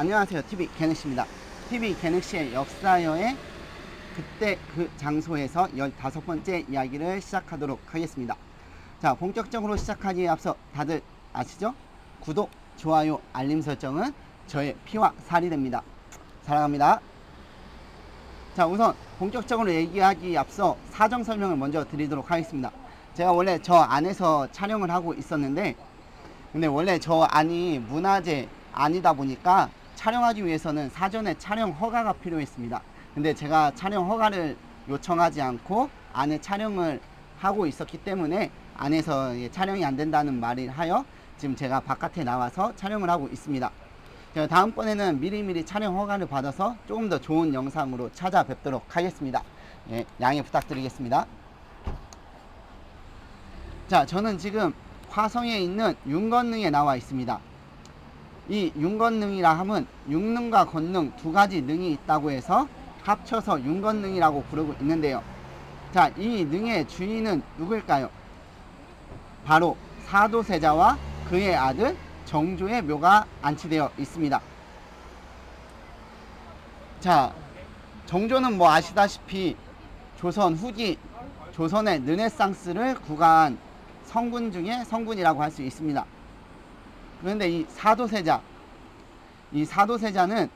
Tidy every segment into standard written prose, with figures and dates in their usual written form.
안녕하세요. TV 개넥시입니다. TV 개넥시의 역사여행 그때 그 장소에서 15번째 이야기를 시작하도록 하겠습니다. 자, 본격적으로 시작하기에 앞서 다들 아시죠? 구독, 좋아요, 알림 설정은 저의 피와 살이 됩니다. 사랑합니다. 자, 우선 본격적으로 얘기하기에 앞서 사정 설명을 먼저 드리도록 하겠습니다. 제가 원래 저 안에서 촬영을 하고 있었는데, 근데 원래 저 안이 문화재 안이다 보니까 촬영하기 위해서는 사전에 촬영 허가가 필요했습니다. 근데 제가 촬영 허가를 요청하지 않고 안에 촬영을 하고 있었기 때문에 안에서 촬영이 안 된다는 말을 하여 지금 제가 바깥에 나와서 촬영을 하고 있습니다. 제가 다음번에는 미리미리 촬영 허가를 받아서 조금 더 좋은 영상으로 찾아뵙도록 하겠습니다. 예, 양해 부탁드리겠습니다. 자, 저는 지금 화성에 있는 윤건능에 나와 있습니다. 이 윤건능이라 함은 육능과 건능 두 가지 능이 있다고 해서 합쳐서 윤건능이라고 부르고 있는데요. 자, 이 능의 주인은 누구일까요? 바로 사도세자와 그의 아들 정조의 묘가 안치되어 있습니다. 자, 정조는 뭐 아시다시피 조선 후기 조선의 르네상스를 구가한 성군 중에 성군이라고 할 수 있습니다. 그런데 이 사도세자는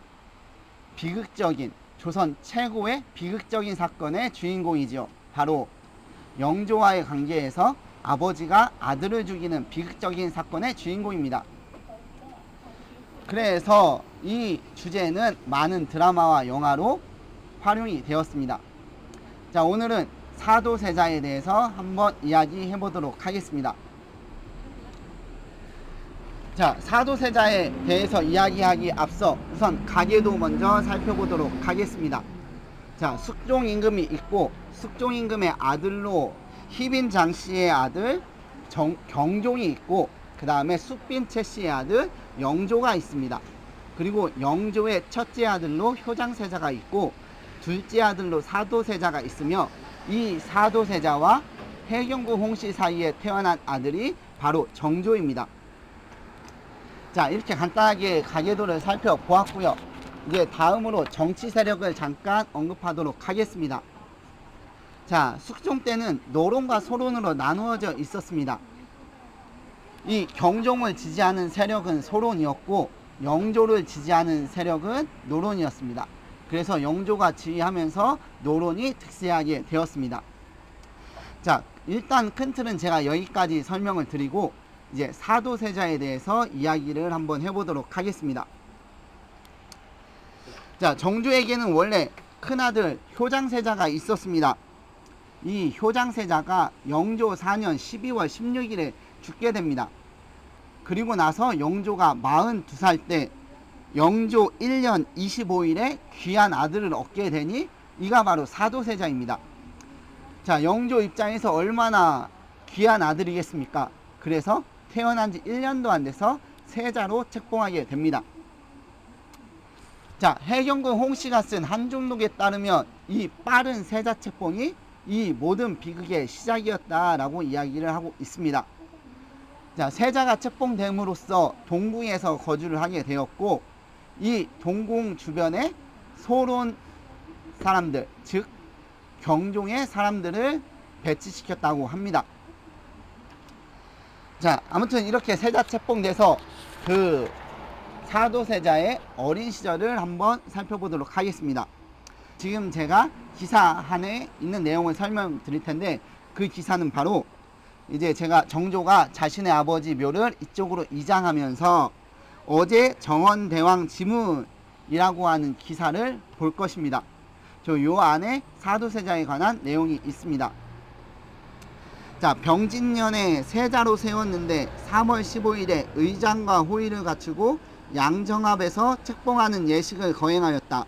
비극적인 조선 최고의 비극적인 사건의 주인공이지요. 바로 영조와의 관계에서 아버지가 아들을 죽이는 비극적인 사건의 주인공입니다. 그래서 이 주제는 많은 드라마와 영화로 활용이 되었습니다. 자, 오늘은 사도세자에 대해서 한번 이야기해 보도록 하겠습니다. 자, 사도세자에 대해서 이야기하기 앞서 우선 가계도 먼저 살펴보도록 하겠습니다. 자, 숙종임금이 있고 숙종임금의 아들로 희빈장씨의 아들 경종이 있고, 그 다음에 숙빈채씨의 아들 영조가 있습니다. 그리고 영조의 첫째 아들로 효장세자가 있고 둘째 아들로 사도세자가 있으며, 이 사도세자와 해경구 홍씨 사이에 태어난 아들이 바로 정조입니다. 자, 이렇게 간단하게 가계도를 살펴보았고요. 이제 다음으로 정치 세력을 잠깐 언급하도록 하겠습니다. 자, 숙종 때는 노론과 소론으로 나누어져 있었습니다. 이 경종을 지지하는 세력은 소론이었고 영조를 지지하는 세력은 노론이었습니다. 그래서 영조가 지휘하면서 노론이 득세하게 되었습니다. 자, 일단 큰 틀은 제가 여기까지 설명을 드리고 이제 사도세자에 대해서 이야기를 한번 해보도록 하겠습니다. 자, 정조에게는 원래 큰아들 효장세자가 있었습니다. 이 효장세자가 영조 4년 12월 16일에 죽게 됩니다. 그리고 나서 영조가 42살 때 영조 1년 25일에 귀한 아들을 얻게 되니 이가 바로 사도세자입니다. 자, 영조 입장에서 얼마나 귀한 아들이겠습니까? 그래서 태어난 지 1년도 안 돼서 세자로 책봉하게 됩니다. 자, 해경군 홍씨가 쓴 한중록에 따르면 이 빠른 세자 책봉이 이 모든 비극의 시작이었다라고 이야기를 하고 있습니다. 자, 세자가 책봉됨으로써 동궁에서 거주를 하게 되었고, 이 동궁 주변에 소론 사람들, 즉 경종의 사람들을 배치시켰다고 합니다. 자, 아무튼 이렇게 세자 책봉돼서 그 사도세자의 어린 시절을 한번 살펴보도록 하겠습니다. 지금 제가 기사 안에 있는 내용을 설명드릴 텐데, 그 기사는 바로 이제 제가 정조가 자신의 아버지 묘를 이쪽으로 이장하면서 어제 정원대왕 지문이라고 하는 기사를 볼 것입니다. 요 안에 사도세자에 관한 내용이 있습니다. 자, 병진년에 세자로 세웠는데 3월 15일에 의장과 호의를 갖추고 양정합에서 책봉하는 예식을 거행하였다.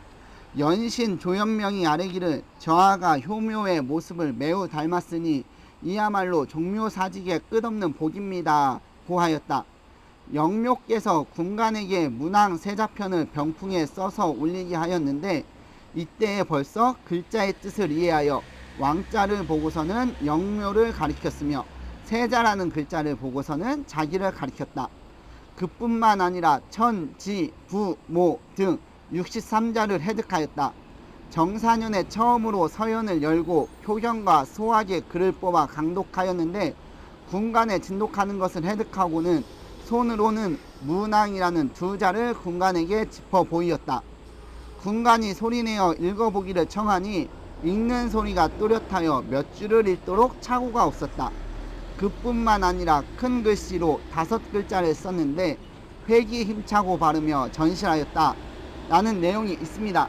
연신 조현명이 아뢰기를 저하가 효묘의 모습을 매우 닮았으니 이야말로 종묘사직의 끝없는 복입니다 고하였다. 영묘께서 군간에게 문왕 세자편을 병풍에 써서 올리게 하였는데 이때에 벌써 글자의 뜻을 이해하여 왕자를 보고서는 영묘를 가리켰으며 세자라는 글자를 보고서는 자기를 가리켰다. 그뿐만 아니라 천, 지, 부, 모 등 63자를 획득하였다. 정사년에 처음으로 서연을 열고 표경과 소학의 글을 뽑아 강독하였는데 군간에 진독하는 것을 획득하고는 손으로는 문항이라는 두 자를 군간에게 짚어 보이었다. 군간이 소리내어 읽어보기를 청하니 읽는 소리가 또렷하여 몇 줄을 읽도록 착오가 없었다. 그뿐만 아니라 큰 글씨로 5글자를 썼는데 회기 힘차고 바르며 전실하였다 라는 내용이 있습니다.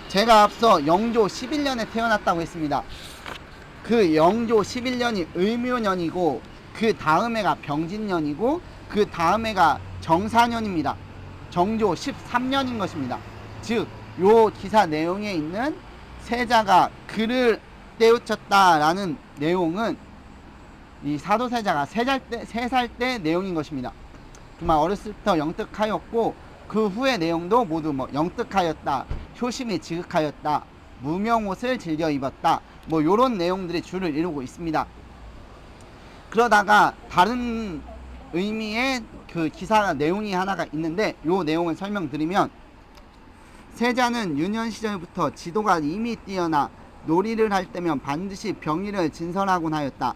제가 앞서 영조 11년에 태어났다고 했습니다. 그 영조 11년이 을묘년이고 그 다음해가 병진년이고 그 다음해가 정사년입니다. 정조 13년인 것입니다. 즉, 요 기사 내용에 있는 세자가 글을 떼우쳤다라는 내용은 이 사도세자가 3살 때 내용인 것입니다. 그만 어렸을 때부터 영특하였고 그 후의 내용도 모두 영특하였다, 효심이 지극하였다, 무명옷을 즐겨 입었다, 요런 내용들이 주를 이루고 있습니다. 그러다가 다른 의미의 그 기사 내용이 하나가 있는데 요 내용을 설명드리면, 세자는 유년 시절부터 지도가 이미 뛰어나 놀이를 할 때면 반드시 병의를 진설하곤 하였다.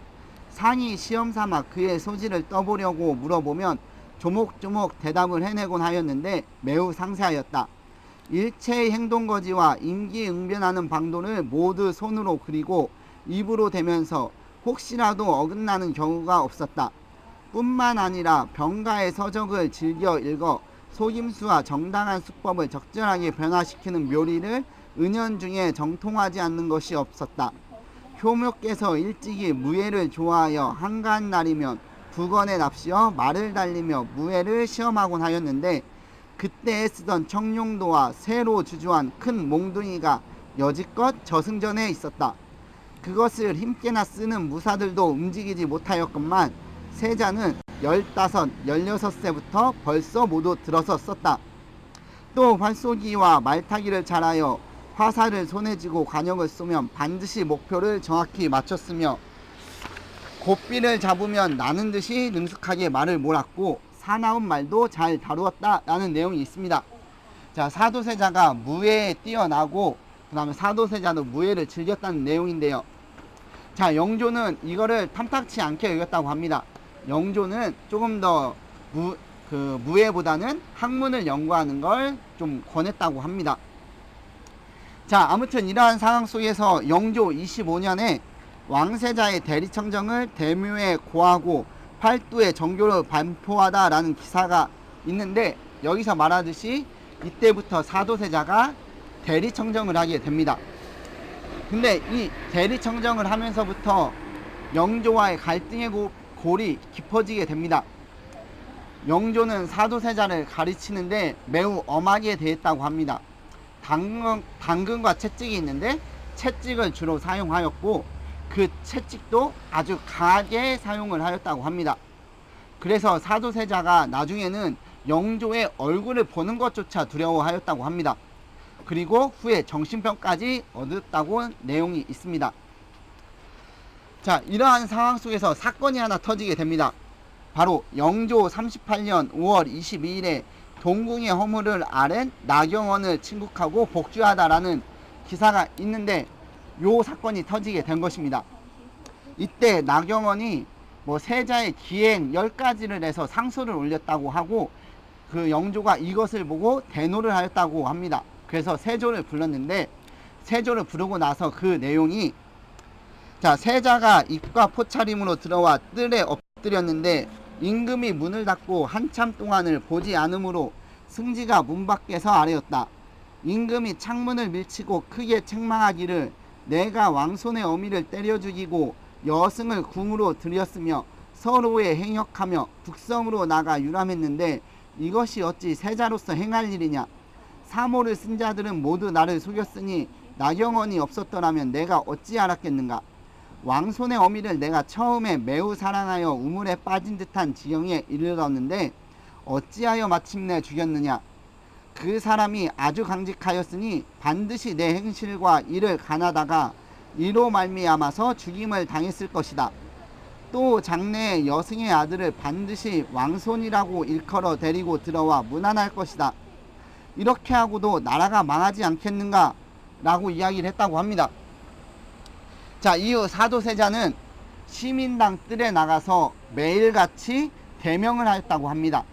상이 시험삼아 그의 소질을 떠보려고 물어보면 조목조목 대답을 해내곤 하였는데 매우 상세하였다. 일체의 행동거지와 임기응변하는 방도를 모두 손으로 그리고 입으로 대면서 혹시라도 어긋나는 경우가 없었다. 뿐만 아니라 병가의 서적을 즐겨 읽어 속임수와 정당한 수법을 적절하게 변화시키는 묘리를 은연중에 정통하지 않는 것이 없었다. 효묘께서 일찍이 무예를 좋아하여 한가한 날이면 부건에 납시어 말을 달리며 무예를 시험하곤 하였는데 그때에 쓰던 청룡도와 새로 주조한 큰 몽둥이가 여지껏 저승전에 있었다. 그것을 힘께나 쓰는 무사들도 움직이지 못하였건만 세자는 15, 16세부터 벌써 모두 들어서 썼다. 또 활쏘기와 말타기를 잘하여 화살을 손에 쥐고 관역을 쏘면 반드시 목표를 정확히 맞췄으며 곱비를 잡으면 나는 듯이 능숙하게 말을 몰았고 사나운 말도 잘 다루었다 라는 내용이 있습니다. 자, 사도세자가 무예에 뛰어나고 그 다음에 사도세자도 무예를 즐겼다는 내용인데요. 자, 영조는 이거를 탐탁치 않게 여겼다고 합니다. 영조는 조금 더 무예보다는 학문을 연구하는 걸 좀 권했다고 합니다. 자, 아무튼 이러한 상황 속에서 영조 25년에 왕세자의 대리청정을 대묘에 고하고 팔도에 정교를 반포하다라는 기사가 있는데 여기서 말하듯이 이때부터 사도세자가 대리청정을 하게 됩니다. 근데 이 대리청정을 하면서부터 영조와의 갈등의 골이 깊어지게 됩니다. 영조는 사도세자를 가르치는데 매우 엄하게 대했다고 합니다. 당근과 채찍이 있는데 채찍을 주로 사용하였고 그 채찍도 아주 강하게 사용을 하였다고 합니다. 그래서 사도세자가 나중에는 영조의 얼굴을 보는 것조차 두려워하였다고 합니다. 그리고 후에 정신병까지 얻었다고 내용이 있습니다. 자, 이러한 상황 속에서 사건이 하나 터지게 됩니다. 바로 영조 38년 5월 22일에 동궁의 허물을 아랜 나경원을 친국하고 복주하다라는 기사가 있는데 요 사건이 터지게 된 것입니다. 이때 나경원이 세자의 기행 10가지를 해서 상소를 올렸다고 하고 그 영조가 이것을 보고 대노를 하였다고 합니다. 그래서 세조를 불렀는데 세조를 부르고 나서 그 내용이, 자, 세자가 입과 포차림으로 들어와 뜰에 엎드렸는데 임금이 문을 닫고 한참 동안을 보지 않으므로 승지가 문 밖에서 아뢰었다. 임금이 창문을 밀치고 크게 책망하기를 내가 왕손의 어미를 때려 죽이고 여승을 궁으로 들였으며 서로에 행역하며 북성으로 나가 유람했는데 이것이 어찌 세자로서 행할 일이냐. 사모를 쓴 자들은 모두 나를 속였으니 나경원이 없었더라면 내가 어찌 알았겠는가. 왕손의 어미를 내가 처음에 매우 사랑하여 우물에 빠진 듯한 지경에 이르렀는데 어찌하여 마침내 죽였느냐. 그 사람이 아주 강직하였으니 반드시 내 행실과 이를 가나다가 이로 말미암아서 죽임을 당했을 것이다. 또 장래에 여승의 아들을 반드시 왕손이라고 일컬어 데리고 들어와 문안할 것이다. 이렇게 하고도 나라가 망하지 않겠는가 라고 이야기를 했다고 합니다. 자, 이후 사도세자는 시민당 뜰에 나가서 매일같이 대명을 하였다고 합니다.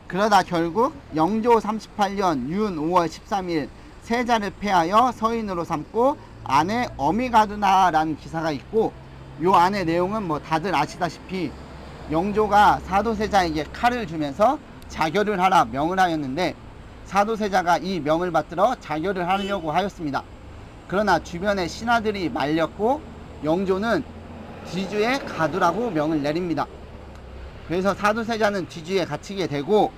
그러다 결국 영조 38년 윤 5월 13일 세자를 폐하여 서인으로 삼고 안에 어미 가두나라는 기사가 있고, 요 안의 내용은 뭐 다들 아시다시피 영조가 사도세자에게 칼을 주면서 자결을 하라 명을 하였는데, 사도세자가 이 명을 받들어 자결을 하려고 하였습니다. 그러나 주변의 신하들이 말렸고 영조는 뒤주에 가두라고 명을 내립니다. 그래서 사도세자는 뒤주에 갇히게 되고,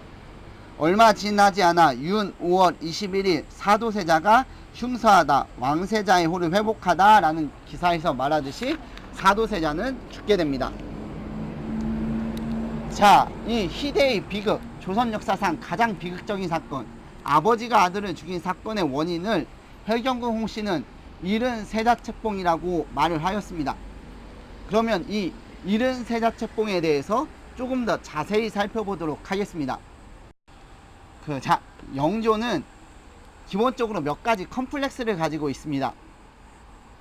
얼마 지나지 않아 윤 5월 21일 사도세자가 흉사하다 왕세자의 호를 회복하다 라는 기사에서 말하듯이 사도세자는 죽게 됩니다. 자, 이 희대의 비극, 조선 역사상 가장 비극적인 사건, 아버지가 아들을 죽인 사건의 원인을 헬경구 홍씨는 이른 세자책봉이라고 말을 하였습니다. 그러면 이 이른 세자책봉에 대해서 조금 더 자세히 살펴보도록 하겠습니다. 영조는 기본적으로 몇 가지 컴플렉스를 가지고 있습니다.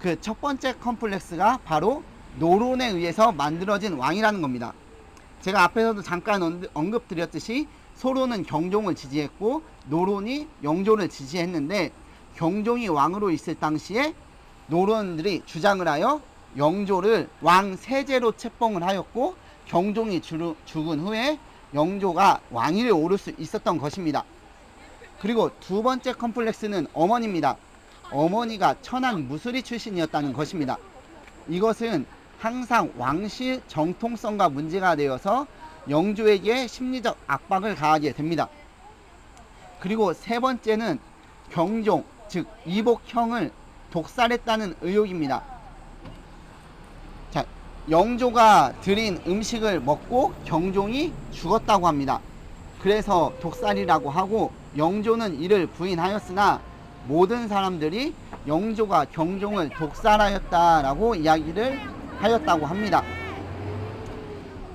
그 첫 번째 컴플렉스가 바로 노론에 의해서 만들어진 왕이라는 겁니다. 제가 앞에서도 잠깐 언급드렸듯이 소론은 경종을 지지했고 노론이 영조를 지지했는데, 경종이 왕으로 있을 당시에 노론들이 주장을 하여 영조를 왕세제로 책봉을 하였고, 경종이 죽은 후에 영조가 왕위에 오를 수 있었던 것입니다. 그리고 두 번째 컴플렉스는 어머니입니다. 어머니가 천안 무술이 출신이었다는 것입니다. 이것은 항상 왕실 정통성과 문제가 되어서 영조에게 심리적 압박을 가하게 됩니다. 그리고 세 번째는 경종, 즉 이복형을 독살했다는 의혹입니다. 자, 영조가 드린 음식을 먹고 경종이 죽었다고 합니다. 그래서 독살이라고 하고, 영조는 이를 부인하였으나 모든 사람들이 영조가 경종을 독살하였다라고 이야기를 하였다고 합니다.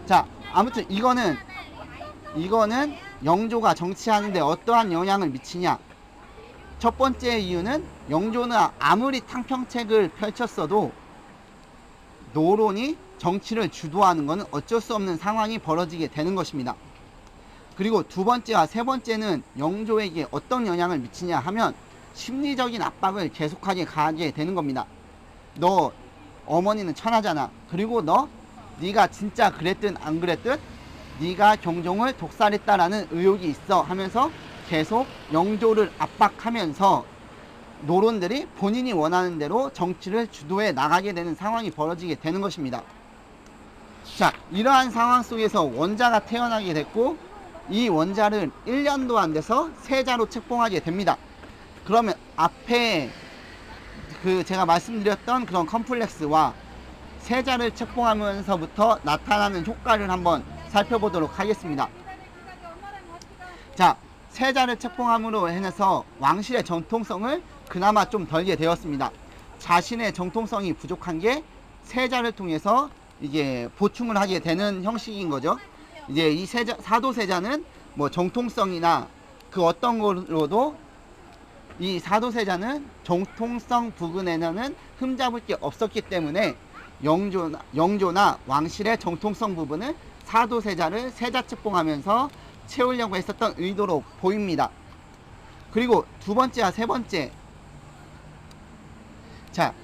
자, 아무튼 이거는 영조가 정치하는데 어떠한 영향을 미치냐. 첫 번째 이유는 영조는 아무리 탕평책을 펼쳤어도 노론이 정치를 주도하는 것은 어쩔 수 없는 상황이 벌어지게 되는 것입니다. 그리고 두 번째와 세 번째는 영조에게 어떤 영향을 미치냐 하면 심리적인 압박을 계속하게 가하게 되는 겁니다. 너 어머니는 천하잖아. 그리고 네가 진짜 그랬든 안 그랬든 네가 경종을 독살했다라는 의혹이 있어 하면서 계속 영조를 압박하면서 노론들이 본인이 원하는 대로 정치를 주도해 나가게 되는 상황이 벌어지게 되는 것입니다. 자, 이러한 상황 속에서 원자가 태어나게 됐고, 이 원자를 1년도 안 돼서 세자로 책봉하게 됩니다. 그러면 앞에 제가 말씀드렸던 그런 컴플렉스와 세자를 책봉하면서부터 나타나는 효과를 한번 살펴보도록 하겠습니다. 자, 세자를 책봉함으로 인해서 왕실의 정통성을 그나마 좀 덜게 되었습니다. 자신의 정통성이 부족한 게 세자를 통해서 이게 보충을 하게 되는 형식인 거죠. 이제 이 사도세자는 뭐 정통성이나 그 어떤 걸로도 이 사도세자는 정통성 부분에는 흠잡을 게 없었기 때문에 영조나 왕실의 정통성 부분을 사도세자를 세자책봉하면서 채우려고 했었던 의도로 보입니다. 그리고 두 번째와 세 번째, 자,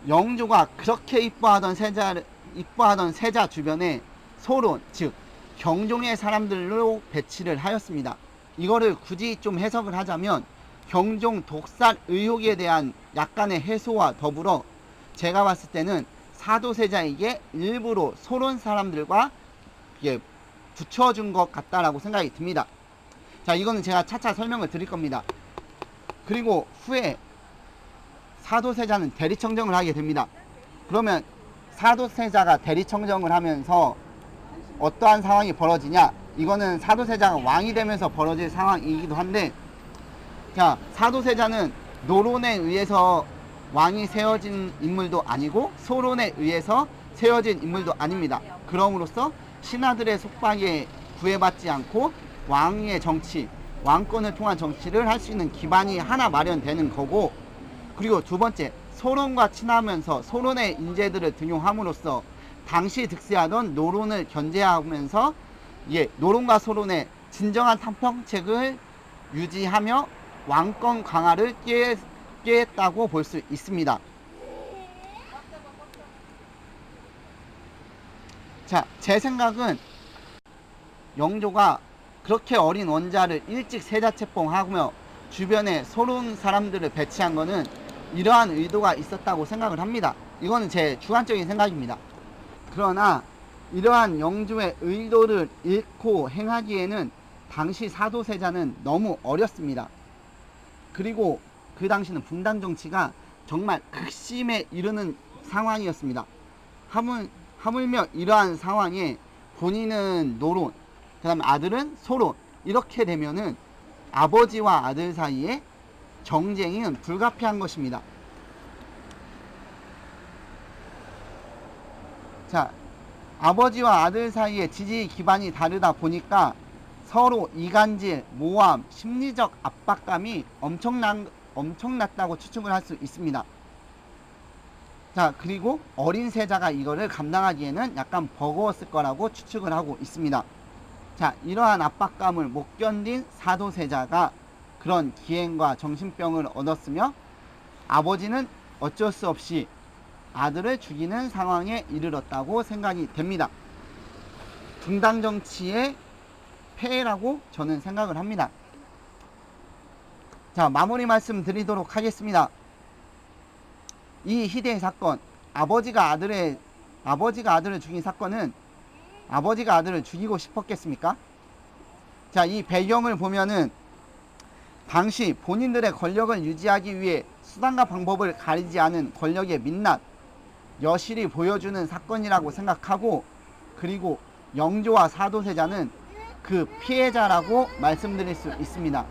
영조가 그렇게 이뻐하던 세자 주변에 소론, 즉 경종의 사람들로 배치를 하였습니다. 이거를 굳이 좀 해석을 하자면 경종 독살 의혹에 대한 약간의 해소와 더불어 제가 봤을 때는 사도세자에게 일부러 소론 사람들과 붙여준 것 같다라고 생각이 듭니다. 자, 이거는 제가 차차 설명을 드릴 겁니다. 그리고 후에 사도세자는 대리청정을 하게 됩니다. 그러면 사도세자가 대리청정을 하면서 어떠한 상황이 벌어지냐, 이거는 사도세자가 왕이 되면서 벌어질 상황이기도 한데, 자, 사도세자는 노론에 의해서 왕이 세워진 인물도 아니고 소론에 의해서 세워진 인물도 아닙니다. 그럼으로써 신하들의 속박에 구애받지 않고 왕의 정치, 왕권을 통한 정치를 할 수 있는 기반이 하나 마련되는 거고, 그리고 두 번째, 소론과 친하면서 소론의 인재들을 등용함으로써 당시 득세하던 노론을 견제하면서 노론과 소론의 진정한 탐평책을 유지하며 왕권 강화를 꾀했다고 볼 수 있습니다. 자, 제 생각은 영조가 그렇게 어린 원자를 일찍 세자책봉하며 주변에 소론 사람들을 배치한 거는 이러한 의도가 있었다고 생각을 합니다. 이거는 제 주관적인 생각입니다. 그러나 이러한 영조의 의도를 잃고 행하기에는 당시 사도세자는 너무 어렸습니다. 그리고 그 당시는 분당 정치가 정말 극심에 이르는 상황이었습니다. 하물며 이러한 상황에 본인은 노론, 그 다음에 아들은 소론, 이렇게 되면은 아버지와 아들 사이에 정쟁은 불가피한 것입니다. 자, 아버지와 아들 사이에 지지 기반이 다르다 보니까 서로 이간질, 모함, 심리적 압박감이 엄청났다고 추측을 할 수 있습니다. 자, 그리고 어린 세자가 이거를 감당하기에는 약간 버거웠을 거라고 추측을 하고 있습니다. 자, 이러한 압박감을 못 견딘 사도세자가 그런 기행과 정신병을 얻었으며 아버지는 어쩔 수 없이 아들을 죽이는 상황에 이르렀다고 생각이 됩니다. 분당 정치의 폐해라고 저는 생각을 합니다. 자, 마무리 말씀 드리도록 하겠습니다. 이 희대의 사건, 아버지가 아들을 죽인 사건은 아버지가 아들을 죽이고 싶었겠습니까? 자, 이 배경을 보면은 당시 본인들의 권력을 유지하기 위해 수단과 방법을 가리지 않은 권력의 민낯, 여실히 보여주는 사건이라고 생각하고, 그리고 영조와 사도세자는 그 피해자라고 말씀드릴 수 있습니다.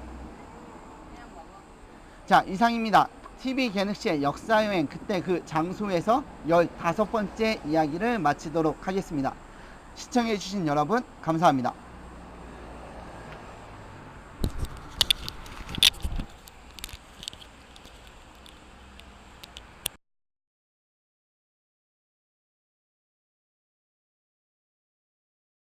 자, 이상입니다. TV 개늑시의 역사여행 그때 그 장소에서 15번째 이야기를 마치도록 하겠습니다. 시청해주신 여러분 감사합니다.